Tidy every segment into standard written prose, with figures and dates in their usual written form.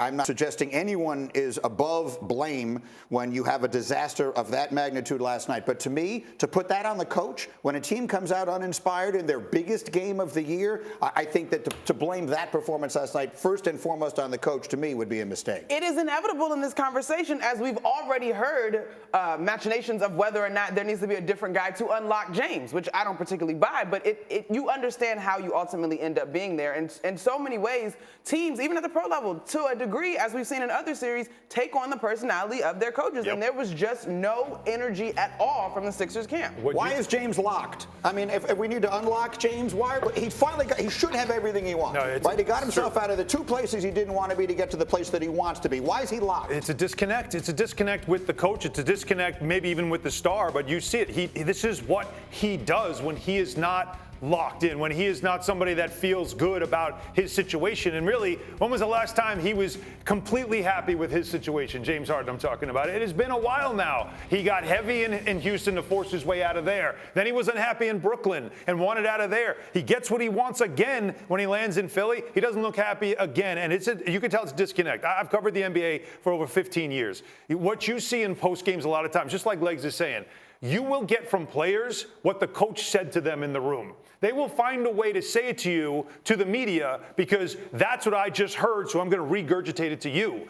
I'm not suggesting anyone is above blame when you have a disaster of that magnitude last night. But to me, to put that on the coach, when a team comes out uninspired in their biggest game of the year, I think that to blame that performance last night, first and foremost on the coach, to me, would be a mistake. It is inevitable in this conversation, as we've already heard machinations of whether or not there needs to be a different guy to unlock James, which I don't particularly buy, but you understand how you ultimately end up being there. And in so many ways, teams, even at the pro level, to a degree, as we've seen in other series, take on the personality of their coaches. Yep. And there was just no energy at all from the Sixers camp. Why is James locked? I mean, if we need to unlock James, why? He should have everything he wants. No, right? He got himself out of the two places he didn't want to be to get to the place that he wants to be. Why is he locked? It's a disconnect. It's a disconnect with the coach. It's a disconnect maybe even with the star, but you see it. This is what he does when he is not locked in, when he is not somebody that feels good about his situation. And really, when was the last time he was completely happy with his situation? James Harden, I'm talking about. It has been a while now. He got heavy in Houston to force his way out of there. Then he was unhappy in Brooklyn and wanted out of there. He gets what he wants again when he lands in Philly. He doesn't look happy again. And you can tell it's a disconnect. I've covered the NBA for over 15 years. What you see in post games a lot of times, just like Legs is saying, you will get from players what the coach said to them in the room. They will find a way to say it to you, to the media, because that's what I just heard, so I'm going to regurgitate it to you.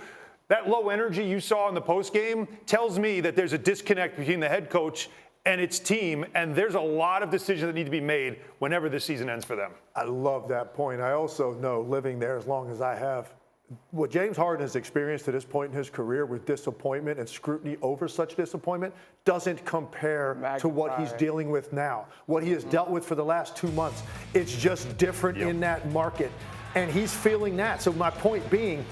That low energy you saw in the postgame tells me that there's a disconnect between the head coach and its team, and there's a lot of decisions that need to be made whenever this season ends for them. I love that point. I also know, living there as long as I have, what James Harden has experienced to this point in his career with disappointment and scrutiny over such disappointment doesn't compare to what he's dealing with now. What he has dealt with for the last 2 months, it's just different in that market. And he's feeling that. So my point being,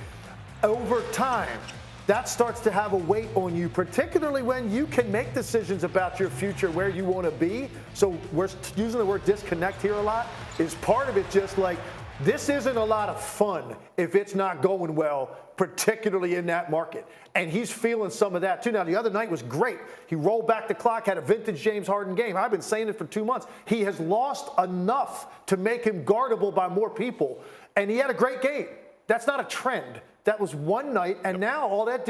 over time, that starts to have a weight on you, particularly when you can make decisions about your future, where you want to be. So we're using the word disconnect here a lot. Is part of it just like, this isn't a lot of fun if it's not going well, particularly in that market. And he's feeling some of that, too. Now, the other night was great. He rolled back the clock, had a vintage James Harden game. I've been saying it for 2 months. He has lost enough to make him guardable by more people. And he had a great game. That's not a trend. That was one night, and now all that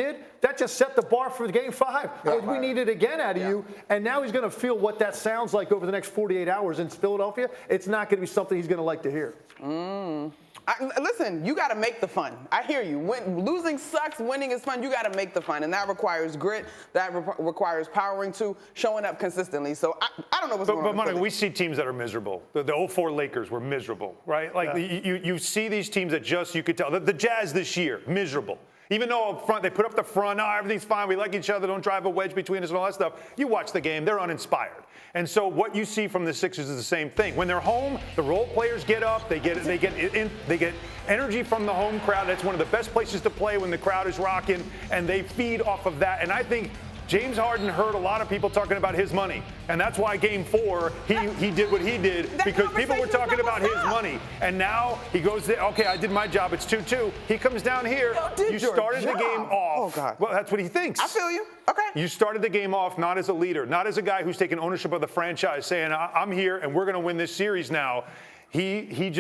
just set the bar for Game 5. We need it again out of you, and now he's going to feel what that sounds like over the next 48 hours in Philadelphia. It's not going to be something he's going to like to hear. Listen, you got to make the fun. I hear you. Losing sucks, winning is fun. You got to make the fun, and that requires grit. That requires powering to showing up consistently. So I don't know what's going on. But Monica, we see teams that are miserable. The 04 Lakers were miserable, right? Like you see these teams that just, you could tell. The Jazz this year, miserable. Even though up front, they put up the front, everything's fine, we like each other, don't drive a wedge between us and all that stuff. You watch the game, they're uninspired. And so what you see from the Sixers is the same thing. When they're home, the role players get up, they get energy from the home crowd. That's one of the best places to play when the crowd is rocking, and they feed off of that. And I think James Harden heard a lot of people talking about his money, and that's why Game 4 he did what he did, because people were talking about his money. And now he goes there. Okay, I did my job. It's 2-2. He comes down here. You started the game off. Oh God. Well, that's what he thinks. I feel you. Okay. You started the game off not as a leader, not as a guy who's taking ownership of the franchise, saying I'm here and we're going to win this series now. He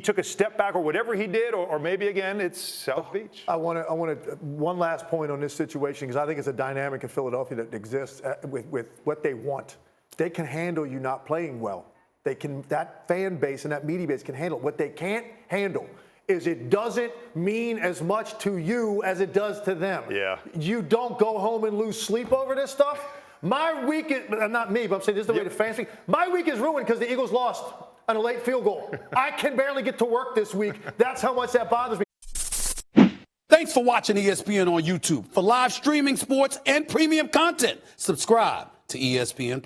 took a step back, or whatever he did, or maybe again it's South Beach. I want to one last point on this situation, because I think it's a dynamic in Philadelphia that exists with what they want. They can handle you not playing well. That fan base and that media base can handle it. What they can't handle is it doesn't mean as much to you as it does to them. Yeah. You don't go home and lose sleep over this stuff. My week is, not me, but I'm saying this is the way the fans think. My week is ruined because the Eagles lost on a late field goal. I can barely get to work this week. That's how much that bothers me. Thanks for watching ESPN on YouTube. For live streaming, sports, and premium content, subscribe to ESPN+.